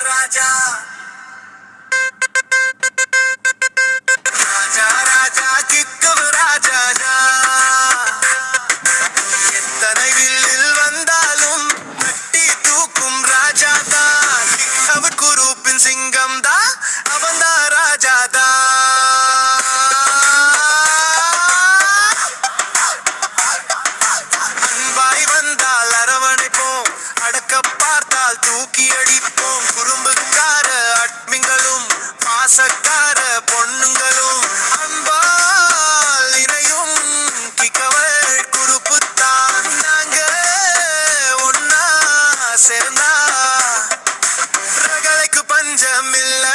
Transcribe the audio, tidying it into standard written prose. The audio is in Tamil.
ராஜா ராஜா ராஜா கிக்கு ராஜா எத்தனை வில்லில் வந்தாலும் கட்டி தூக்கும் ராஜா தான் அவர் குரூப்பின் சிங்கம் தான் அவன் தான் ராஜா தான் அன்பாய் வந்தால் அரவணைப்போம் அடக்க பார்த்தால் தூக்கி அடிப்போம் குறும்புக்கார அட்மிங்களும் பாசக்கார பொண்ணுங்களும் அன்பால் இணையும் கிக்கவர் குறுப்புத்தான் நாங்க ஒன்னா சேர்ந்தா ரகலைக்கு பஞ்சம் இல்ல